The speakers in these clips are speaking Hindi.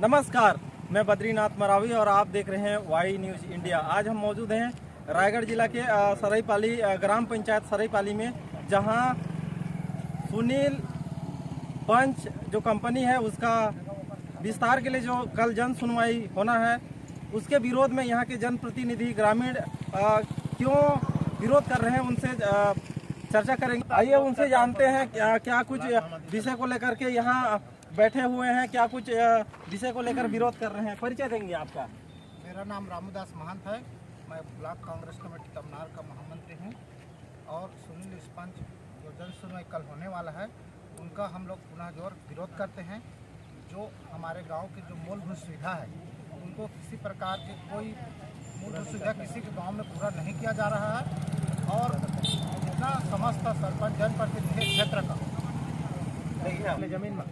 नमस्कार, मैं बद्रीनाथ मरावी और आप देख रहे हैं वाई न्यूज़ इंडिया। आज हम मौजूद हैं रायगढ़ जिला के सरायपाली ग्राम पंचायत सरायपाली में, जहां सुनील पंच जो कंपनी है उसका विस्तार के लिए जो कल जन सुनवाई होना है, उसके विरोध में यहां के जनप्रतिनिधि ग्रामीण क्यों विरोध कर रहे हैं उनसे चर्चा करेंगे। आइए उनसे जानते हैं क्या कुछ विषय को लेकर के यहाँ बैठे हुए हैं, क्या कुछ विषय को लेकर विरोध कर रहे हैं। परिचय देंगे आपका? मेरा नाम रामदास महंत है। मैं ब्लॉक कांग्रेस कमेटी तमनार का महामंत्री हूं। और सुनील पंच जो जन सुनवाई कल होने वाला है, उनका हम लोग पुनः जोर विरोध करते हैं। जो हमारे गांव की जो मूलभूत सुविधा है, उनको किसी प्रकार की कोई मूलभूत सुविधा किसी के गांव में पूरा नहीं किया जा रहा है। और जितना समस्त सरपंच जनप्रतिनिधि क्षेत्र का देखिए जमीन में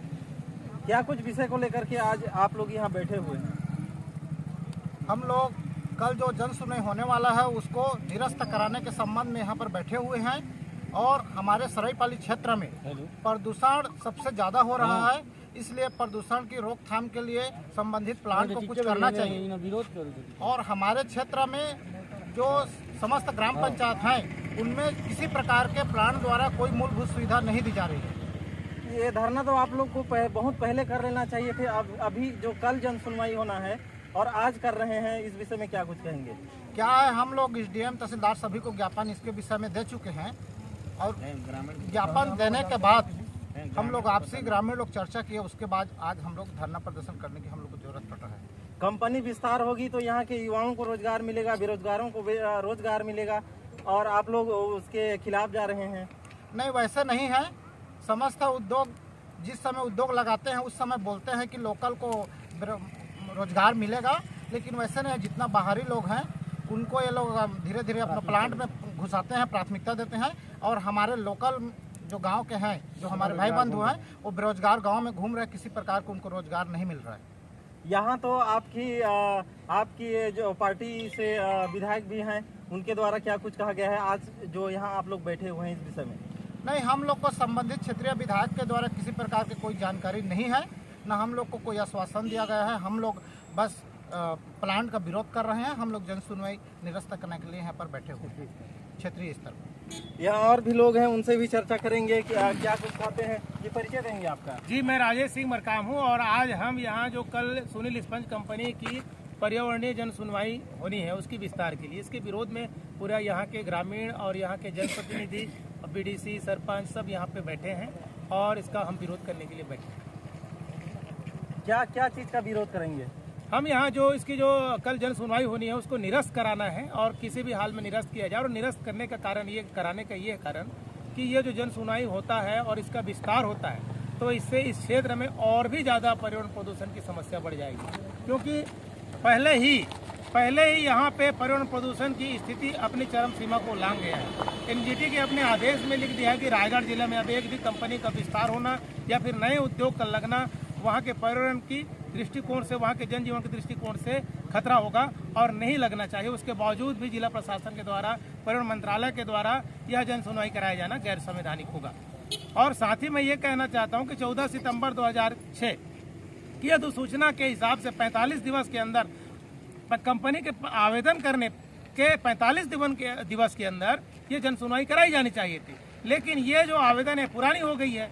क्या कुछ विषय को लेकर के आज आप लोग यहाँ बैठे हुए हैं? हम लोग कल जो जन सुनवाई होने वाला है उसको निरस्त कराने के संबंध में यहाँ पर बैठे हुए हैं। और हमारे सरायपाली क्षेत्र में प्रदूषण सबसे ज़्यादा हो रहा है, इसलिए प्रदूषण की रोकथाम के लिए संबंधित प्लांट को कुछ करना चाहिए। और हमारे क्षेत्र में जो समस्त ग्राम पंचायत हैं, उनमें किसी प्रकार के प्लांट द्वारा कोई मूलभूत सुविधा नहीं दी जा रही है। ये धरना तो आप लोग को बहुत पहले कर लेना चाहिए थे। अभी जो कल जन सुनवाई होना है और आज कर रहे हैं, इस विषय में क्या कुछ कहेंगे? क्या है, हम लोग एसडीएम तहसीलदार सभी को ज्ञापन इसके विषय में दे चुके हैं। और ज्ञापन देने के बाद हम लोग आपसी ग्रामीण लोग चर्चा किए, उसके बाद आज हम लोग धरना प्रदर्शन करने की हम लोग को जरूरत पड़ रहा है। कंपनी विस्तार होगी तो यहाँ के युवाओं को रोजगार मिलेगा, बेरोजगारों को रोजगार मिलेगा, और आप लोग उसके खिलाफ जा रहे हैं। नहीं, वैसे नहीं है। समस्त उद्योग जिस समय उद्योग लगाते हैं उस समय बोलते हैं कि लोकल को रोजगार मिलेगा, लेकिन वैसे नहीं। जितना बाहरी लोग हैं उनको ये लोग धीरे धीरे अपना प्लांट में घुसाते हैं, प्राथमिकता देते हैं। और हमारे लोकल जो गांव के हैं, जो हमारे भाई बंधु हैं, वो बेरोजगार गांव में घूम रहे हैं, किसी प्रकार को उनको रोजगार नहीं मिल रहा है। यहाँ तो आपकी जो पार्टी से विधायक भी हैं, उनके द्वारा क्या कुछ कहा गया है आज जो यहाँ आप लोग बैठे हुए हैं इस विषय में? नहीं, हम लोग को संबंधित क्षेत्रीय विधायक के द्वारा किसी प्रकार की कोई जानकारी नहीं है, न हम लोग को कोई आश्वासन दिया गया है। हम लोग बस प्लांट का विरोध कर रहे हैं। हम लोग जन सुनवाई निरस्त करने के लिए यहाँ पर बैठे हुए हैं क्षेत्रीय स्तर पर। यहाँ और भी लोग हैं, उनसे भी चर्चा करेंगे कि क्या कुछ कहते हैं। ये परिचय देंगे आपका? जी, मैं राजेश सिंह मरकाम हूँ। और आज हम यहाँ जो कल सुनील स्पंज कंपनी की पर्यावरणीय जन सुनवाई होनी है उसकी विस्तार के लिए, इसके विरोध में पूरा यहाँ के ग्रामीण और यहाँ के जनप्रतिनिधि, बीडीसी, सरपंच सब यहाँ पे बैठे हैं और इसका हम विरोध करने के लिए बैठे हैं। क्या क्या चीज़ का विरोध करेंगे? हम यहाँ जो इसकी जो कल जन सुनवाई होनी है उसको निरस्त कराना है और किसी भी हाल में निरस्त किया जाए। और निरस्त करने का कारण ये कराने का ये कारण कि ये जो जन सुनवाई होता है और इसका विस्तार होता है, तो इससे इस क्षेत्र में और भी ज़्यादा पर्यावरण प्रदूषण की समस्या बढ़ जाएगी। क्योंकि पहले ही यहाँ पे पर्यावरण प्रदूषण की स्थिति अपनी चरम सीमा को लांघ गया है। एनजीटी के अपने आदेश में लिख दिया है कि रायगढ़ जिले में अब एक भी कंपनी का विस्तार होना या फिर नए उद्योग का लगना वहाँ के पर्यावरण की दृष्टिकोण से, वहाँ के जनजीवन के दृष्टिकोण से खतरा होगा और नहीं लगना चाहिए। उसके बावजूद भी जिला प्रशासन के द्वारा, पर्यावरण मंत्रालय के द्वारा यह जन सुनवाई कराया जाना गैर संवैधानिक होगा। और साथ ही मैं ये कहना चाहता हूँ कि 14 सितंबर 2006 की अधिसूचना के हिसाब से 45 दिवस के अंदर कंपनी के आवेदन करने के 45 दिवस के अंदर ये जन सुनवाई कराई जानी चाहिए थी। लेकिन ये जो आवेदन है पुरानी हो गई है।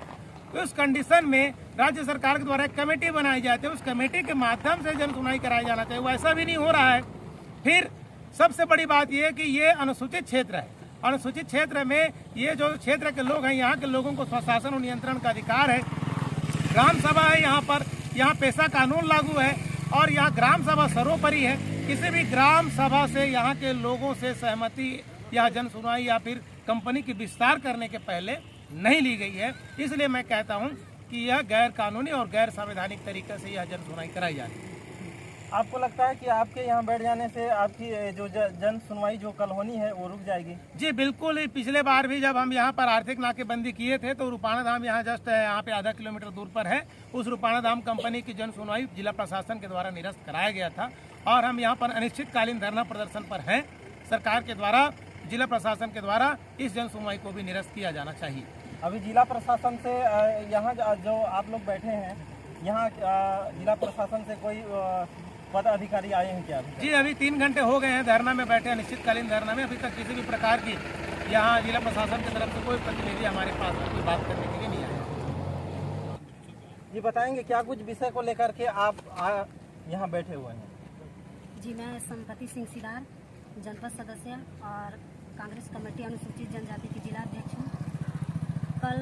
उस कंडीशन में राज्य सरकार के द्वारा एक कमेटी बनाई जाती है, उस कमेटी के माध्यम से जन सुनवाई कराया जाना चाहिए, वैसा भी नहीं हो रहा है। फिर सबसे बड़ी बात यह है कि ये अनुसूचित क्षेत्र है। अनुसूचित क्षेत्र में ये जो क्षेत्र के लोग हैं, यहाँ के लोगों को स्वशासन और नियंत्रण का अधिकार है। ग्राम सभा है यहाँ पर, यहाँ पेशा कानून लागू है और यहाँ ग्राम सभा सर्वोपरि है। किसी भी ग्राम सभा से यहाँ के लोगों से सहमति या जन सुनवाई या फिर कंपनी की विस्तार करने के पहले नहीं ली गई है। इसलिए मैं कहता हूँ कि यह गैर कानूनी और गैर संवैधानिक तरीके से यह जन सुनवाई कराई जा रही है। आपको लगता है कि आपके यहाँ बैठ जाने से आपकी जो जन सुनवाई जो कल होनी है वो रुक जाएगी? जी बिल्कुल। पिछले बार भी जब हम यहाँ पर आर्थिक नाकेबंदी किए थे तो रूपाणा धाम यहाँ जस्ट यहाँ पे आधा किलोमीटर दूर पर है। उस रूपाणा धाम कंपनी की जन सुनवाई जिला प्रशासन के द्वारा निरस्त कराया गया था और हम यहाँ पर अनिश्चितकालीन धरना प्रदर्शन पर हैं। सरकार के द्वारा, जिला प्रशासन के द्वारा इस जन सुनवाई को भी निरस्त किया जाना चाहिए। अभी जिला प्रशासन से यहाँ जो आप लोग बैठे हैं, यहाँ जिला प्रशासन से कोई पद अधिकारी आए हैं क्या? जी अभी 3 घंटे हो गए हैं धरना में बैठे, अनिश्चितकालीन धरना में। अभी तक किसी भी प्रकार की यहाँ जिला प्रशासन की तरफ से कोई प्रतिनिधि हमारे पास कोई बात करने के लिए नहीं आया। ये बताएंगे क्या कुछ विषय को लेकर के आप यहाँ बैठे हुए हैं? जी मैं संपत्ति सिंह सिदार, जनपद सदस्य और कांग्रेस कमेटी अनुसूचित जनजाति की जिला अध्यक्ष हूँ। कल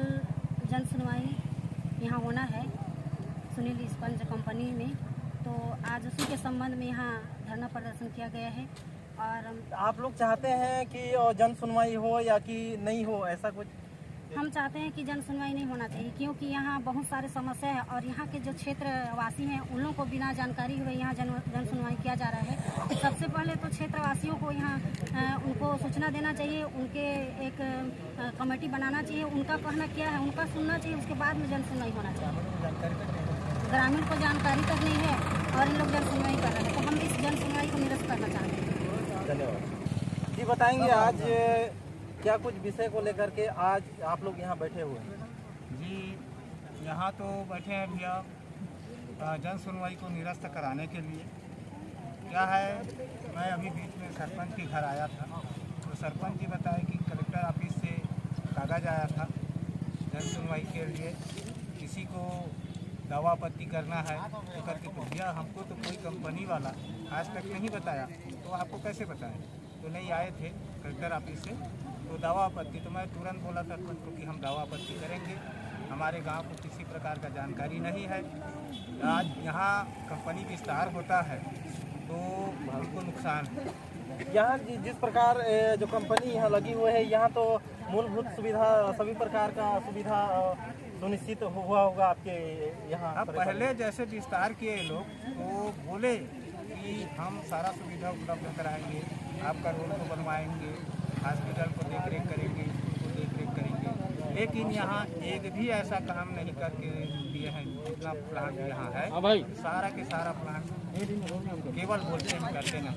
जन सुनवाई यहाँ होना है सुनील इस्पात कंपनी में, तो आज उसी के संबंध में यहाँ धरना प्रदर्शन किया गया है। और आप लोग चाहते हैं कि जन सुनवाई हो या कि नहीं हो, ऐसा कुछ? हम चाहते हैं कि जन सुनवाई नहीं होना चाहिए, क्योंकि यहाँ बहुत सारे समस्या है और यहाँ के जो क्षेत्रवासी हैं उन लोगों को बिना जानकारी हुए यहाँ जन सुनवाई किया जा रहा है। सबसे पहले तो क्षेत्रवासियों को यहाँ उनको सूचना देना चाहिए, उनके एक कमेटी बनाना चाहिए, उनका कहना क्या है उनका सुनना चाहिए, उसके बाद में जन सुनवाई होना चाहिए। ग्रामीण को जानकारी तक नहीं है और इन लोग जन सुनवाई कर रहे हैं, तो हम इस जन सुनवाई को निरस्त करना चाहते हैं। धन्यवाद जी। बताएंगे आज क्या कुछ विषय को लेकर के आज आप लोग यहाँ बैठे हुए हैं? जी यहाँ तो बैठे हैं भैया जन सुनवाई को निरस्त कराने के लिए। क्या है, मैं अभी बीच में सरपंच के घर आया था, तो सरपंच जी बताए कि कलेक्टर ऑफिस से कागज़ आया था जन सुनवाई के लिए, किसी को दावा आपत्ति करना है तो करके भैया हमको तो कोई कंपनी वाला आज तक नहीं बताया, तो आपको कैसे बताएं? तो नहीं आए थे कलेक्टर ऑफिस से, तो दावा आपत्ति, तो मैं तुरंत बोला सरपंच को कि हम दावा आपत्ति करेंगे, हमारे गांव को किसी प्रकार का जानकारी नहीं है। आज यहाँ कंपनी विस्तार होता है तो हमको नुकसान है। यहाँ जिस प्रकार जो कंपनी यहाँ लगी हुई है, यहाँ तो मूलभूत सुविधा सभी प्रकार का सुविधा सुनिश्चित हुआ होगा आपके यहाँ? अब पहले जैसे विस्तार किए लोग तो बोले कि हम सारा सुविधा उपलब्ध कराएंगे, आपका रोड को बनवाएंगे, हॉस्पिटल को देख रेख करेंगे, स्कूल को देख रेख करेंगे, लेकिन यहाँ एक भी ऐसा काम नहीं करके दिए हैं। जितना प्लांट यहाँ है सारा के सारा प्लांट केवल बोलते हैं, करते नहीं।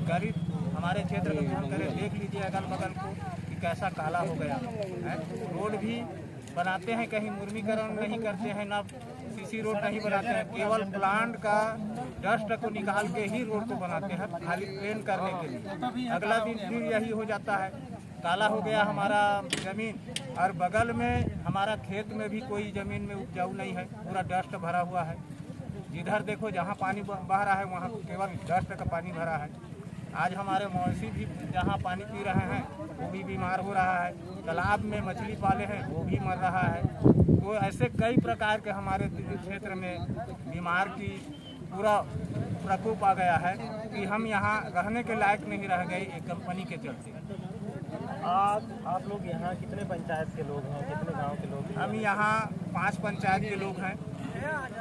गरीब हमारे क्षेत्र का ध्यान करें, देख लीजिए अगल बगल को कि कैसा काला हो गया है। रोड भी बनाते हैं, कहीं मुर्मीकरण नहीं करते हैं, ना सीसी रोड नहीं बनाते हैं, केवल प्लांट का डस्ट को निकाल के ही रोड को बनाते हैं खाली प्लेन करने के लिए। अगला दिन फिर यही हो जाता है, काला हो गया हमारा ज़मीन, और बगल में हमारा खेत में भी कोई ज़मीन में उपजाऊ नहीं है, पूरा डस्ट भरा हुआ है। जिधर देखो जहाँ पानी बह रहा है वहाँ केवल डस्ट का पानी भरा है। आज हमारे मवेशी भी जहाँ पानी पी रहे हैं वो भी बीमार हो रहा है, तालाब में मछली पाले हैं वो भी मर रहा है। तो ऐसे कई प्रकार के हमारे क्षेत्र में बीमार की पूरा प्रकोप आ गया है कि हम यहाँ रहने के लायक नहीं रह गए एक कंपनी के चलते। आज आप लोग यहाँ कितने पंचायत के लोग हैं, कितने गांव के लोग हैं? हम यहाँ 5 पंचायत के लोग हैं,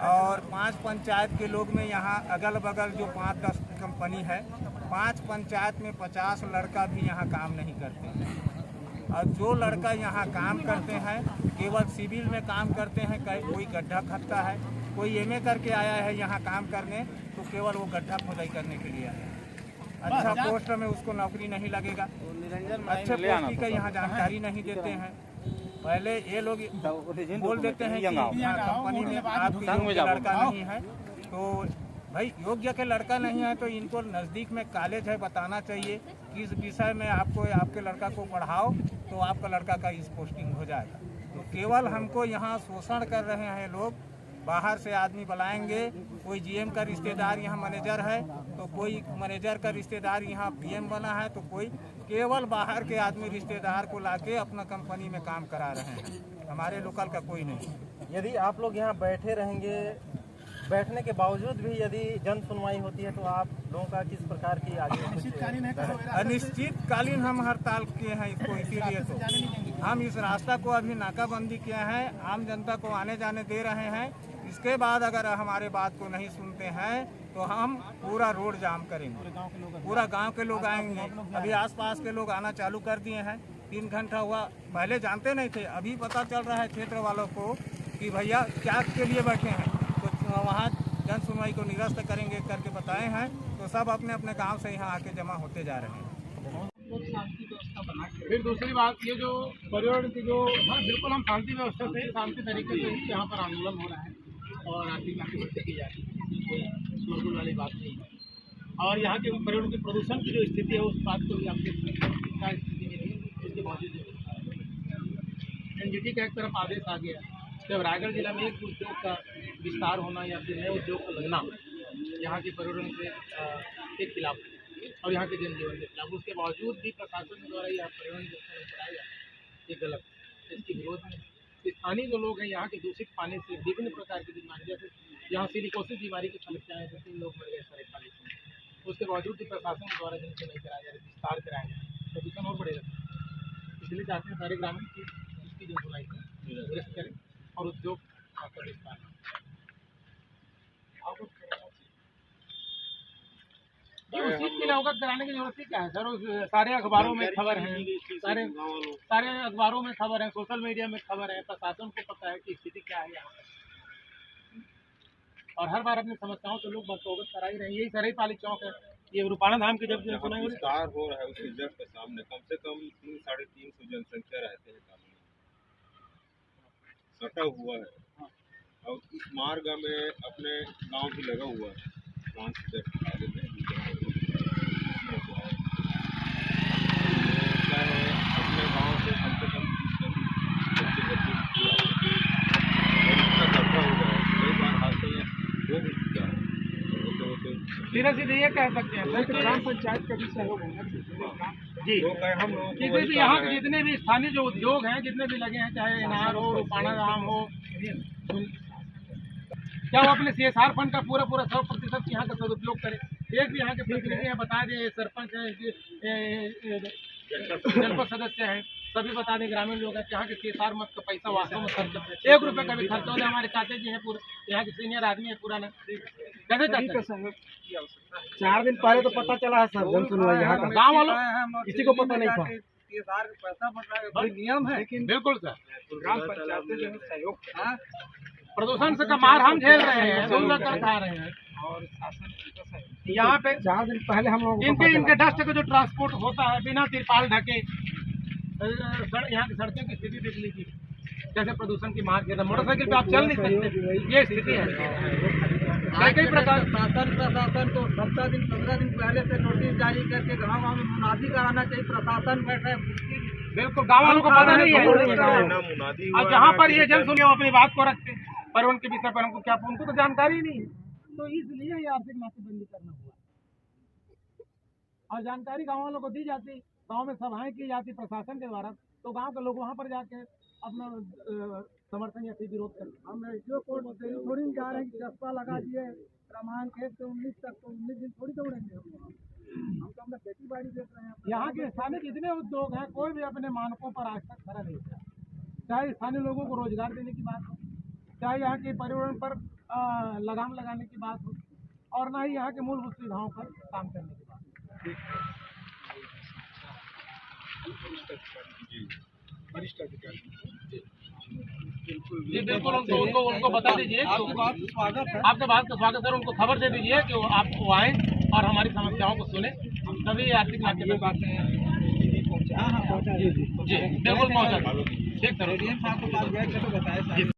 और 5 पंचायत के लोग में यहाँ अगल बगल जो 5-10 कंपनी है, 5 पंचायत में 50 लड़का भी यहाँ काम नहीं करते हैं। और जो लड़का यहाँ काम करते हैं केवल सिविल में काम करते हैं, कोई गड्ढा खोदता है, कोई एमए करके आया है यहाँ काम करने तो केवल वो गड्ढा खोदाई करने के लिए आया है। अच्छा पोस्ट में उसको नौकरी नहीं लगेगा, अच्छे पोस्ट का यहाँ जानकारी नहीं देते हैं। पहले ये लोग बोल देते हैं कि कंपनी में आपके योग्य लड़का नहीं है, तो भाई योग्य के लड़का नहीं है तो इनको नज़दीक में कॉलेज है, बताना चाहिए किस विषय में आपको आपके लड़का को पढ़ाओ तो आपका लड़का का इस पोस्टिंग हो जाएगा। तो केवल हमको यहाँ शोषण कर रहे हैं लोग, बाहर से आदमी बुलाएंगे, कोई जीएम का रिश्तेदार यहाँ मैनेजर है तो कोई मैनेजर का रिश्तेदार यहाँ पीएम बना है, तो कोई केवल बाहर के आदमी रिश्तेदार को लाके अपना कंपनी में काम करा रहे हैं, हमारे लोकल का कोई नहीं। यदि आप लोग यहाँ बैठे रहेंगे, बैठने के बावजूद भी यदि जन सुनवाई होती है तो आप लोगों का किस प्रकार की आगे? अनिश्चितकालीन हम हड़ताल किए हैं इसको, इसीलिए तो हम इस रास्ता को अभी नाकाबंदी किया है, आम जनता को आने जाने दे रहे हैं। इसके बाद अगर हमारे बात को नहीं सुनते हैं तो हम पूरा रोड जाम करेंगे, पूरा गांव के लोग आएंगे। अभी आसपास के लोग आना चालू कर दिए हैं, 3 घंटा हुआ, पहले जानते नहीं थे, अभी पता चल रहा है क्षेत्र वालों को कि भैया क्या के लिए बैठे हैं, तो वहाँ जन सुनवाई को निरस्त करेंगे करके बताए हैं, तो सब अपने अपने गाँव से यहाँ आके जमा होते जा रहे हैं। फिर दूसरी बात ये जो पर्यावरण की जो बिल्कुल हम शांति व्यवस्था से शांति तरीके से यहाँ पर आंदोलन हो रहा है, और आर्थिक लाभें की जाती है, कोई शोरगुल वाली बात नहीं है। और यहाँ के पर्यावरण के प्रदूषण की जो स्थिति है उस बात को भी आप देख सकते हैं, क्या स्थिति में है उसके बावजूद एनजीटी का एक तरफ आदेश आ गया, जब रायगढ़ जिला में एक उद्योग का विस्तार होना या फिर नए उद्योग का लगना यहाँ के पर्यावरण के खिलाफ और यहाँ के जनजीवन के खिलाफ, उसके बावजूद भी प्रशासन द्वारा यह पर्यावरण जो कराया जाए ये गलत है। इसके विरोध में स्थानीय जो लोग हैं यहाँ के दूषित पानी से विभिन्न प्रकार की बीमारी, जैसे यहाँ सिलिकोसिस बीमारी की समस्याएं से 3 लोग मर गए सारे पानी से, उसके बावजूद भी प्रशासन द्वारा जिनसे नहीं कराया जाए, विस्तार कराया जाए, प्रदूषण और बढ़ेगा। इसलिए चाहते हैं सारे ग्रामीण की इसकी जो सुनाई है निरस्त करें और उद्योग का विस्तार। उसी के लिए अवगत कराने की जरूरत क्या है सर? सारे अखबारों में खबर है, सारे अखबारों में खबर है, सोशल मीडिया में खबर है, प्रशासन को पता है कि स्थिति क्या है यहाँ पर, और हर बार अपनी समस्याओं से लोग अवगत करा ही रहे हैं। यही सरायपाली चौक है, ये रूपाणा धाम की जब सुना विस्तार हो रहा है उसके जस्ट सामने कम से कम 300-350 जनसंख्या रहते हैं, सटा हुआ है और इस मार्ग में अपने गांव भी लगा हुआ है, गांव से जस्ट आगे में अपने गांव से कम 30 हो गया, कई बार हादसे हो भी चुका है। सीधे सीधे ये कह सकते हैं सर, ग्राम पंचायत का भी सहयोग होना जी, हम क्योंकि यहाँ के जितने भी स्थानीय जो उद्योग हैं, जितने भी लगे हैं, चाहे इनार हो, रूपाणा धाम हो, क्या वो अपने CSR फंड का पूरा 100% यहाँ का सदुपयोग करें। एक भी यहाँ के प्रतिनिधि हैं बता दें, सरपंच है, जनपद सदस्य हैं, सभी बता दें, ग्रामीण लोग हैं, यहाँ के CSR मत का पैसा वास्तव में खर्च 1 रुपये का भी खर्च हो जाए। हमारे चाचा जी हैं, पूरे यहाँ के सीनियर आदमी है, पुराना कैसे चाचा 4 दिन पहले तो पता चला है सर, जन सुनवाई यहाँ का गाँव वालों किसी को पता नहीं था। पैसा बढ़ रहा है, नियम है, लेकिन बिल्कुल सर, ग्राम पंचायत जो है सहयोग प्रदूषण से का मार हम झेल रहे हैं, दूर कर खा रहे हैं, और शासन यहाँ पे 4 दिन पहले हम लोग इनके डस्ट का जो ट्रांसपोर्ट होता है बिना तिरपाल ढके, यहाँ की सड़कों की स्थिति देख लीजिए, जैसे प्रदूषण की मार के मोटरसाइकिल पे आप चल नहीं सकते, ये स्थिति है। कई प्रकार प्रशासन को 15 दिन पहले से नोटिस जारी करके गाँव में मुनादी कराना चाहिए। प्रशासन बैठे बिल्कुल गाँव वालों को पता नहीं है, और जहाँ पर ये जन सुनिए अपनी बात को रखते हैं, पर्यावरण के विषय पर हमको क्या, उनको तो जानकारी नहीं है, तो इसलिए ये आर्थिक नाकेबंदी करना हुआ। और जानकारी गाँव वालों को दी जाती, गांव में सभाएं की जाती प्रशासन के द्वारा, तो गांव के लोग वहां पर जाके अपना समर्थन या फिर विरोध करते। हम एसडीओ कोर्ट थोड़ी जा रहे हैं कि चस्पा लगा दिए क्रमांक 1 से 19 तक, तो 19 दिन थोड़ी दौड़ेंगे हम तो अपना खेती बाड़ी देख रहे हैं। यहाँ के स्थानीय जितने उद्योग हैं, कोई भी अपने मानकों पर आज तक खरा नहीं उतरा, चाहे स्थानीय लोगों को रोजगार देने की बात हो, चाहे यहाँ के पर्यावरण पर लगाम लगाने की बात हो, और ना ही यहाँ के मूलभूत सुविधाओं पर काम करने की बात हो। वरिष्ठ अधिकारी जी बिल्कुल, उनको बता दीजिए, आपकी बात का स्वागत सर, उनको खबर दे दीजिए कि आप आए और हमारी समस्याओं को सुने, तभी आर्थिक लाभ की बातें जी बिल्कुल पहुँचा। ठीक सर, आपको पास गए थे तो बताया।